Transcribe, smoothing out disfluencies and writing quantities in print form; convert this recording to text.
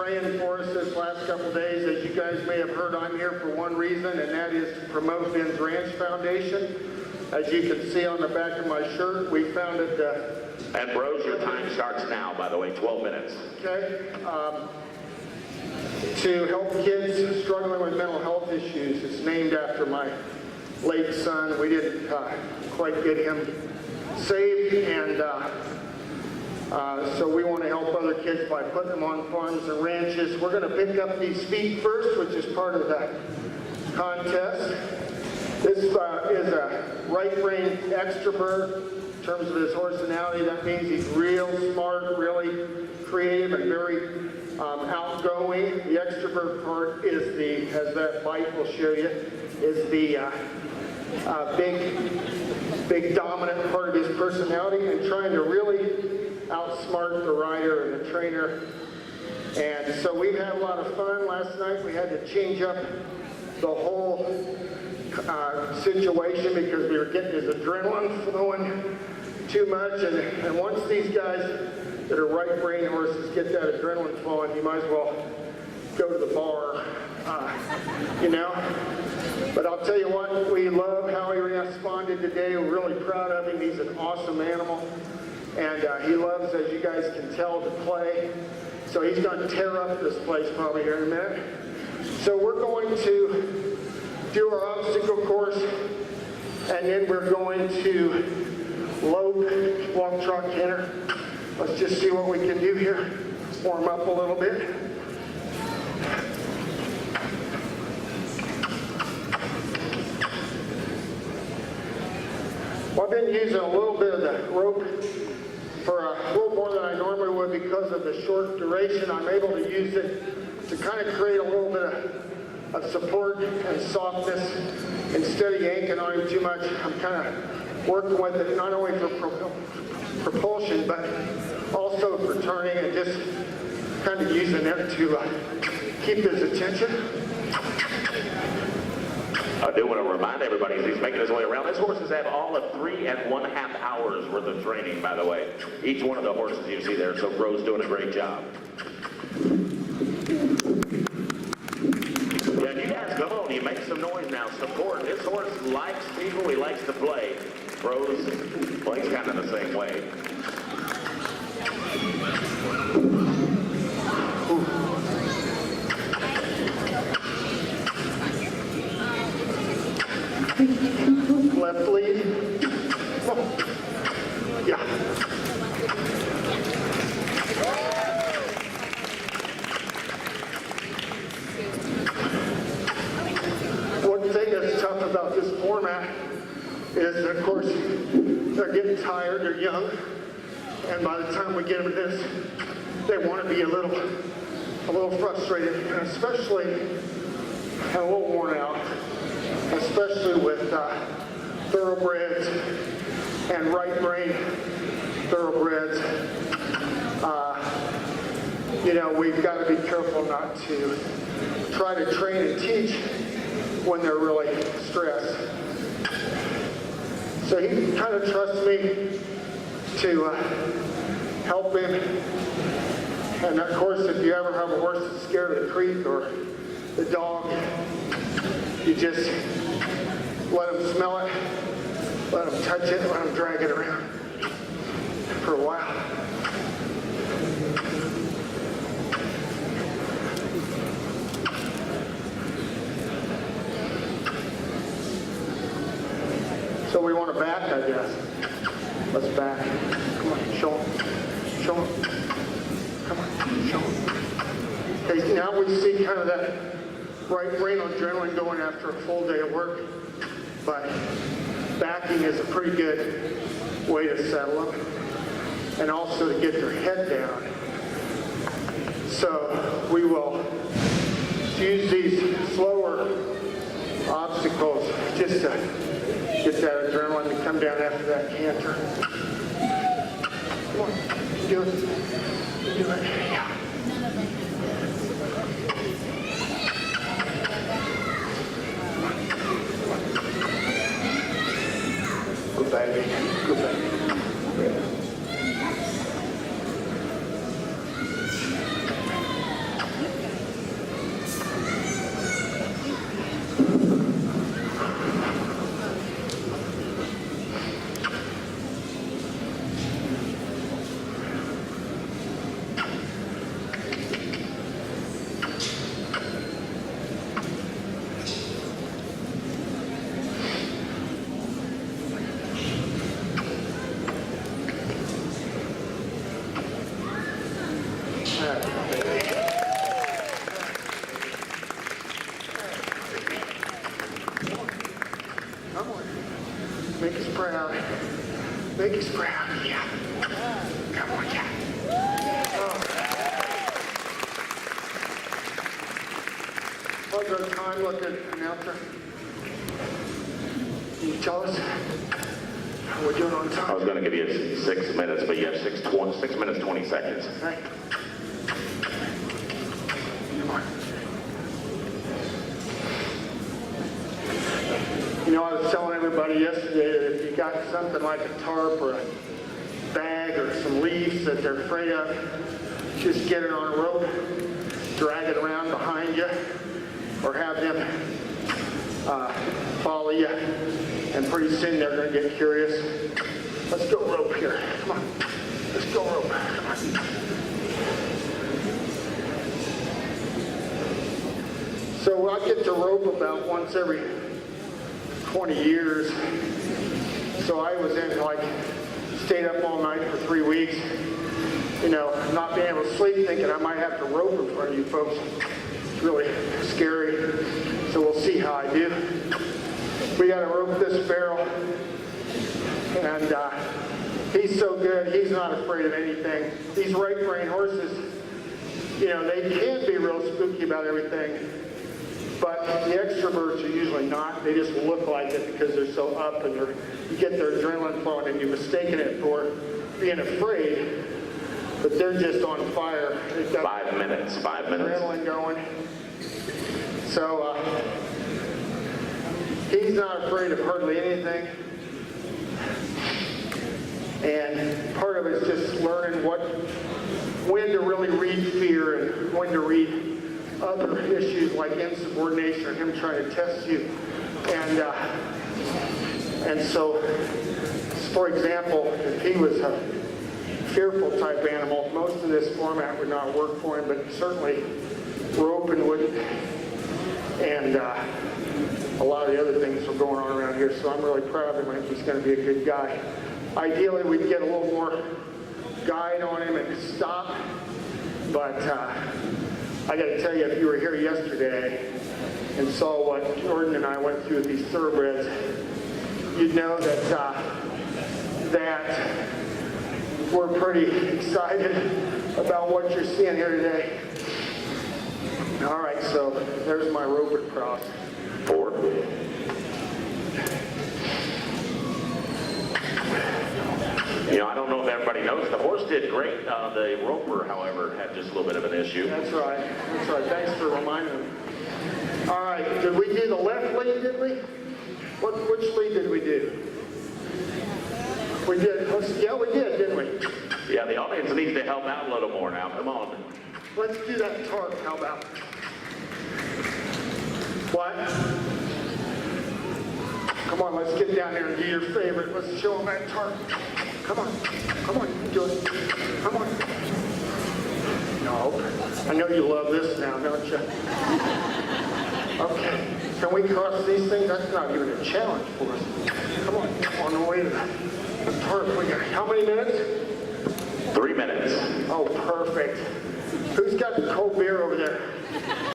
praying for us this last couple of days. As you guys may have heard, I'm here for one reason, and that is to promote Ben's Ranch Foundation. As you can see on the back of my shirt, we founded and bros, your time starts now, by the way, 12 minutes. Okay. To help kids struggling with mental health issues. It's named after my late son. We didn't quite get him saved, and so we want to help other kids by putting them on farms and ranches. We're going to pick up these feet first, which is part of the contest. This is a right-brain extrovert. In terms of his personality, that means he's real smart, really creative, and very outgoing. The extrovert part is as that bite will show you, is the big dominant part of his personality, and trying to really outsmart the rider and the trainer. And so we've had a lot of fun. Last night we had to change up the whole situation because we were getting his adrenaline flowing too much. And once these guys that are right brain horses get that adrenaline flowing, you might as well go to the bar, you know. But I'll tell you what, we love how he responded today. We're really proud of him. He's an awesome animal. And he loves, as you guys can tell, to play. So he's going to tear up this place probably here in a minute. So we're going to do our obstacle course, and then we're going to lope, walk, trot, canter. Let's just see what we can do here. Warm up a little bit. Well, I've been using a little bit of the rope for a little more than I normally would because of the short duration. I'm able to use it to kind of create a little bit of support and softness instead of yanking on him too much. I'm kind of working with it not only for propulsion but also for turning, and just kind of using it to keep his attention. I do want to remind everybody as he's making his way around, these horses have all of 3.5 hours worth of training, by the way. Each one of the horses you see there, so Bro's doing a great job. Yeah, you guys come on, you make some noise now. Support. This horse likes people, he likes to play. Bro's plays kind of the same way. Left lead. Oh. Yeah. One thing that's tough about this format is, of course, they're getting tired, they're young, and by the time we get them this, they want to be a little frustrated, and especially and a little worn out, especially with thoroughbreds and right brain thoroughbreds. You know, we've got to be careful not to try to train and teach when they're really stressed. So he kind of trusts me to help him. And of course, if you ever have a horse that's scared of the creek or the dog, you just let him smell it, let him touch it, let him drag it around for a while. So we want to back, I guess. Let's back. Come on, show him. Show him. Come on, show him. Okay, now we see kind of that right brain adrenaline going after a full day of work, but backing is a pretty good way to settle them and also to get their head down. So we will use these slower obstacles just to get that adrenaline to come down after that canter. Come on, do it. Do it. Yeah. Good baby. Good baby. proud. Make us proud, yeah. Come on, yeah. Oh. How's our time looking, announcer? Can you tell us how we're doing on I time? was going to give you 6 minutes, but you have 6 minutes, 20 seconds. Right. Come on. You know, I was telling everybody yesterday that if you got something like a tarp or a bag or some leaves that they're afraid of, just get it on a rope, drag it around behind you, or have them follow you, and pretty soon they're going to get curious. Let's go rope here. Come on. Let's go rope. Come on. So I get to rope about once every 20 years. So I was in stayed up all night for 3 weeks, not being able to sleep, thinking I might have to rope in front of you folks. It's really scary. So we'll see how I do. We got to rope this barrel, and he's so good. He's not afraid of anything. These right brain horses, they can be real spooky about everything, but the extroverts are usually not. They just look like it because they're so up, and you get their adrenaline flowing, and you're mistaking it for being afraid, but they're just on fire. They've got 5 minutes. 5 minutes. Adrenaline going. So he's not afraid of hardly anything. And part of it is just learning when to really read fear and when to read other issues like insubordination or him trying to test you. And so, for example, if he was a fearful type animal, most of this format would not work for him, but certainly roping wouldn't. And a lot of the other things are going on around here, so I'm really proud of him. He's going to be a good guy. Ideally, we'd get a little more guide on him and stop, but I got to tell you, if you were here yesterday and saw what Jordan and I went through with these thoroughbreds, you'd know that we're pretty excited about what you're seeing here today. All right, so there's my rope across. 4. I don't know if everybody knows, the horse did great. The roper, however, had just a little bit of an issue. That's right. That's right. Thanks for reminding me. All right. Did we do the left lead, did we? Which lead did we do? We did. Yeah, we did, didn't we? Yeah, the audience needs to help out a little more now. Come on. Let's do that tarp. How about? What? Come on, let's get down there and do your favorite. Let's show them that tarp. Come on. Come on, you can do it. Come on. No. I know you love this now, don't you? Okay. Can we cross these things? That's not even a challenge for us. Come on. On the way to the tarp. We got how many minutes? 3 minutes. Oh, perfect. Who's got the cold beer over there?